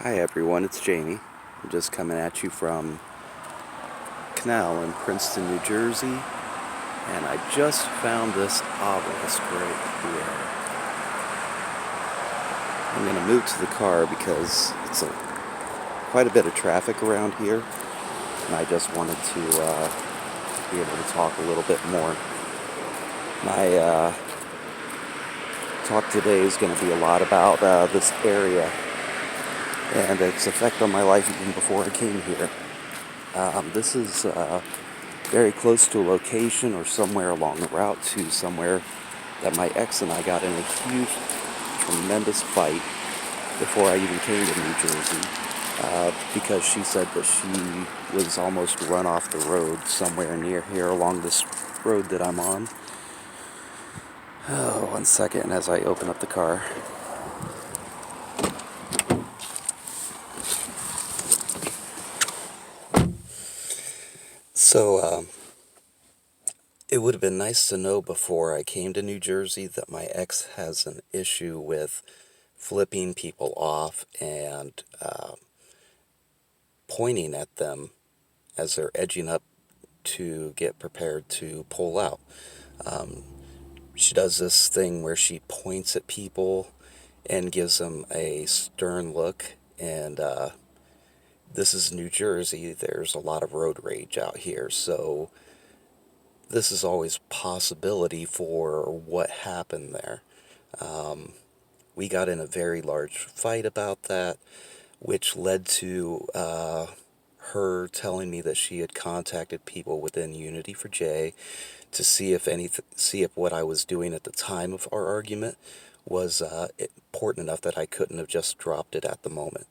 Hi everyone, it's Jamie. I'm just coming at you from Canal in Princeton, New Jersey, and I just found this obelisk right here. I'm going to move to the car because it's quite a bit of traffic around here, and I just wanted to be able to talk a little bit more. My talk today is going to be a lot about this area and its effect on my life even before I came here. This is very close to a location or somewhere along the route to somewhere that my ex and I got in a huge, tremendous fight before I even came to New Jersey, because she said that she was almost run off the road somewhere near here along this road that I'm on. Oh, 1 second as I open up the car. So, it would have been nice to know before I came to New Jersey that my ex has an issue with flipping people off and pointing at them as they're edging up to get prepared to pull out. Um, she does this thing where she points at people and gives them a stern look, and this is New Jersey. There's a lot of road rage out here, so this is always a possibility for what happened there. We got in a very large fight about that, which led to her telling me that she had contacted people within Unity for J to see if what I was doing at the time of our argument was important enough that I couldn't have just dropped it at the moment.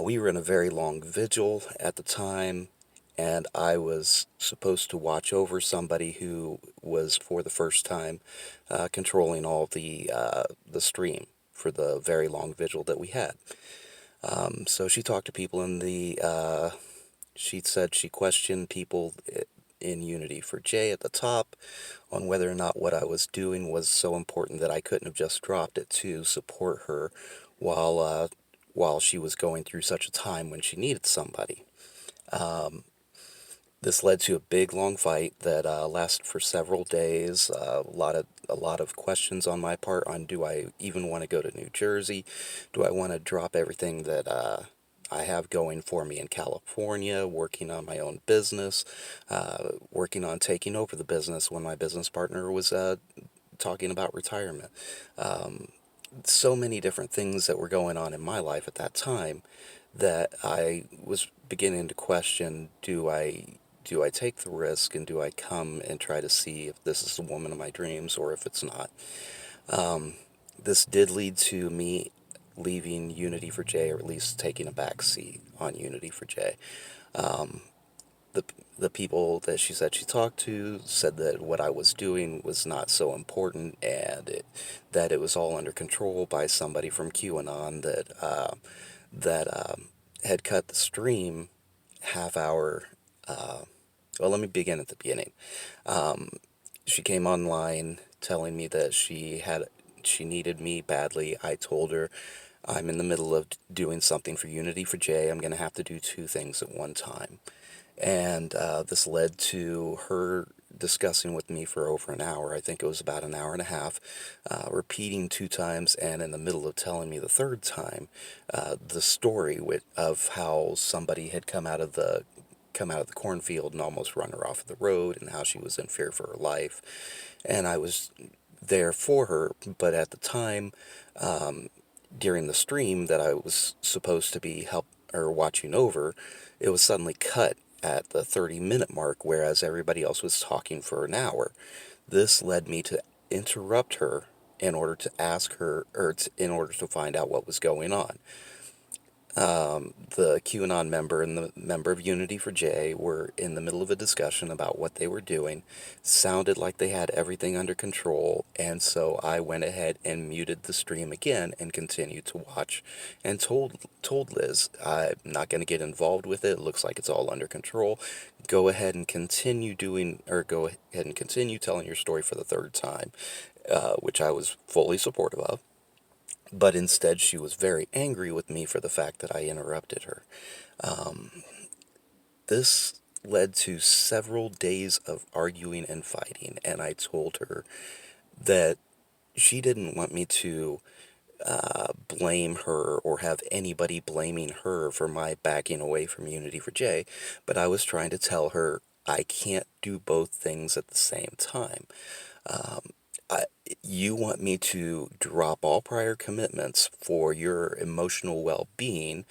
We were in a very long vigil at the time, and I was supposed to watch over somebody who was for the first time controlling all the stream for the very long vigil that we had. So she talked to people in she said she questioned people in Unity for J at the top on whether or not what I was doing was so important that I couldn't have just dropped it to support her while she was going through such a time when she needed somebody. This led to a big long fight that lasted for several days. A lot of questions on my part on, do I even want to go to New Jersey? Do I want to drop everything that I have going for me in California, working on my own business, working on taking over the business when my business partner was talking about retirement. So many different things that were going on in my life at that time that I was beginning to question, do I take the risk, and do I come and try to see if this is the woman of my dreams or if it's not? This did lead to me leaving Unity for J, or at least taking a back seat on Unity for J. The, the people that she said she talked to said that what I was doing was not so important, and that it was all under control by somebody from QAnon that had cut the stream half hour. Well, let me begin at the beginning. She came online telling me that she needed me badly. I told her I'm in the middle of doing something for Unity for J. I'm going to have to do two things at one time. And this led to her discussing with me for over an hour. I think it was about an hour and a half, repeating two times, and in the middle of telling me the third time, the story of how somebody had come out of the cornfield and almost run her off the road, and how she was in fear for her life. And I was there for her, but at the time, during the stream that I was supposed to be watching over, it was suddenly cut at the 30-minute mark, whereas everybody else was talking for an hour. This led me to interrupt her in order to ask her, in order to find out what was going on. The QAnon member and the member of Unity for J were in the middle of a discussion about what they were doing. Sounded like they had everything under control, and so I went ahead and muted the stream again and continued to watch, and told Liz, I'm not going to get involved with it. It looks like it's all under control. Go ahead and continue telling your story for the third time, which I was fully supportive of. But instead, she was very angry with me for the fact that I interrupted her. Um, this led to several days of arguing and fighting, and I told her that she didn't want me to blame her or have anybody blaming her for my backing away from Unity for J, but I was trying to tell her I can't do both things at the same time. Um, I, you want me to drop all prior commitments for your emotional well being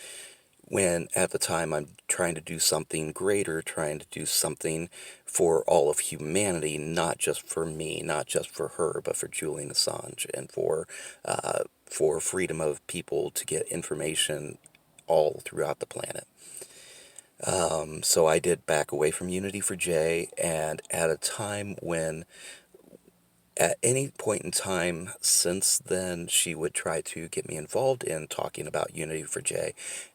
when at the time I'm trying to do something greater, trying to do something for all of humanity, not just for me, not just for her, but for Julian Assange and for freedom of people to get information all throughout the planet. So I did back away from Unity for J, and at a time when at any point in time since then, she would try to get me involved in talking about Unity for J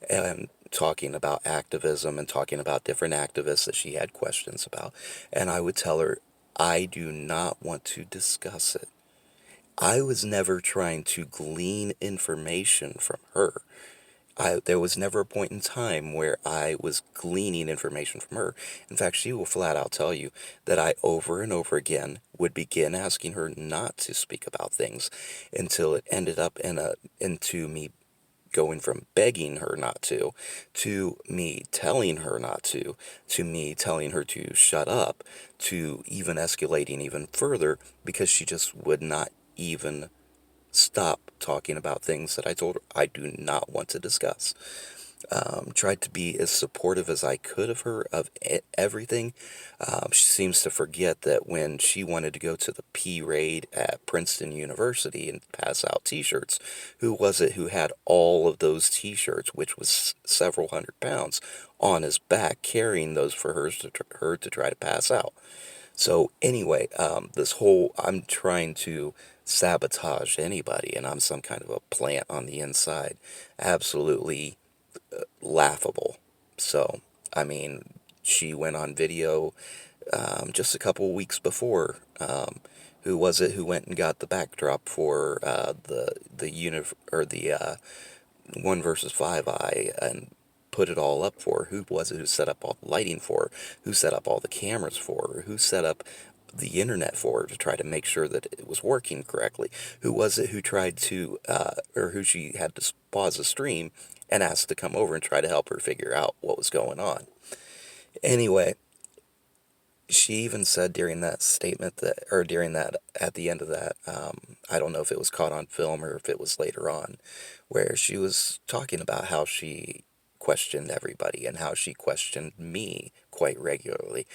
and talking about activism and talking about different activists that she had questions about. And I would tell her, I do not want to discuss it. I was never trying to glean information from her. There was never a point in time where I was gleaning information from her. In fact, she will flat out tell you that I over and over again would begin asking her not to speak about things until it ended up into me going from begging her not to me telling her not to me telling her to shut up, to even escalating even further because she just would not even stop talking about things that I told her I do not want to discuss. Tried to be as supportive as I could of her, of everything. She seems to forget that when she wanted to go to the P raid at Princeton University and pass out T-shirts, who was it who had all of those T-shirts, which was several hundred pounds, on his back, carrying those for her to try to pass out? So anyway, this whole I'm trying to sabotage anybody, and I'm some kind of a plant on the inside. Absolutely laughable. So, I mean, she went on video just a couple weeks before. Who was it who went and got the backdrop for the one versus five eye and put it all up for her? Who was it who set up all the lighting for her? Who set up all the cameras for her? Who set up the internet for her to try to make sure that it was working correctly? Who was it who tried to, or who she had to pause the stream and asked to come over and try to help her figure out what was going on? Anyway, she even said during that statement that, or during that, at the end of that, I don't know if it was caught on film or if it was later on, where she was talking about how she questioned everybody and how she questioned me quite regularly.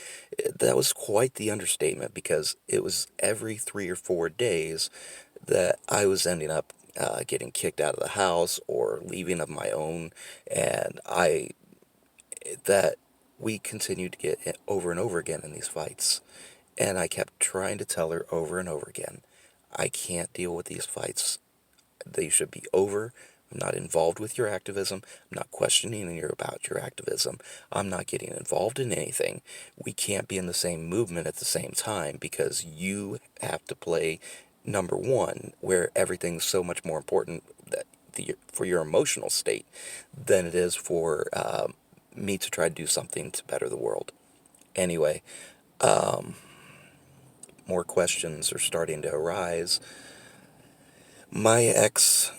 That was quite the understatement because it was every 3 or 4 days that I was ending up getting kicked out of the house or leaving of my own, and that we continued to get over and over again in these fights. And I kept trying to tell her over and over again, I can't deal with these fights. They should be over. I'm not involved with your activism. I'm not questioning you about your activism. I'm not getting involved in anything. We can't be in the same movement at the same time because you have to play number one, where everything's so much more important for your emotional state than it is for me to try to do something to better the world. Anyway, more questions are starting to arise. My ex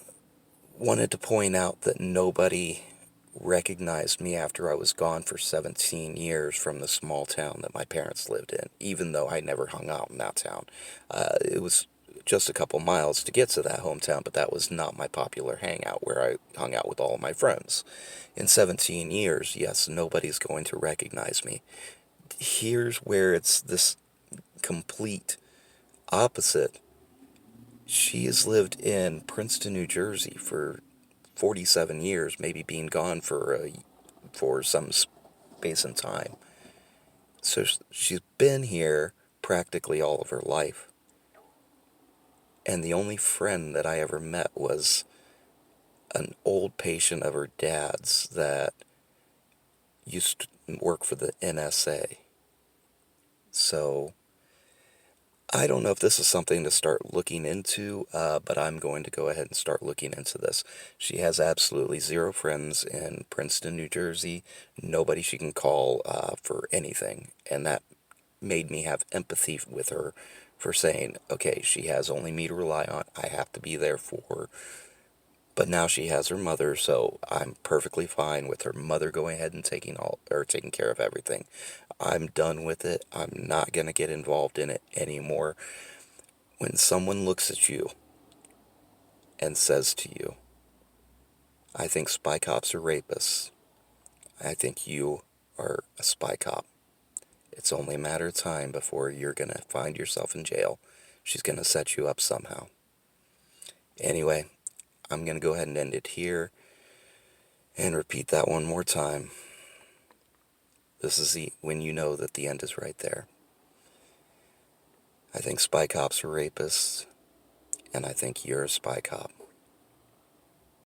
wanted to point out that nobody recognized me after I was gone for 17 years from the small town that my parents lived in, even though I never hung out in that town. It was just a couple miles to get to that hometown, but that was not my popular hangout where I hung out with all of my friends. In 17 years, yes, nobody's going to recognize me. Here's where it's this complete opposite. She has lived in Princeton, New Jersey for 47 years, maybe being gone for some space and time. So she's been here practically all of her life. And the only friend that I ever met was an old patient of her dad's that used to work for the NSA. So I don't know if this is something to start looking into, but I'm going to go ahead and start looking into this. She has absolutely zero friends in Princeton, New Jersey, nobody she can call for anything, and that made me have empathy with her for saying, okay, she has only me to rely on, I have to be there for her. But now she has her mother, so I'm perfectly fine with her mother going ahead and taking care of everything. I'm done with it. I'm not gonna get involved in it anymore. When someone looks at you and says to you, I think spy cops are rapists, I think you are a spy cop, it's only a matter of time before you're going to find yourself in jail. She's going to set you up somehow. Anyway, I'm going to go ahead and end it here and repeat that one more time. This is when you know that the end is right there. I think spy cops are rapists, and I think you're a spy cop.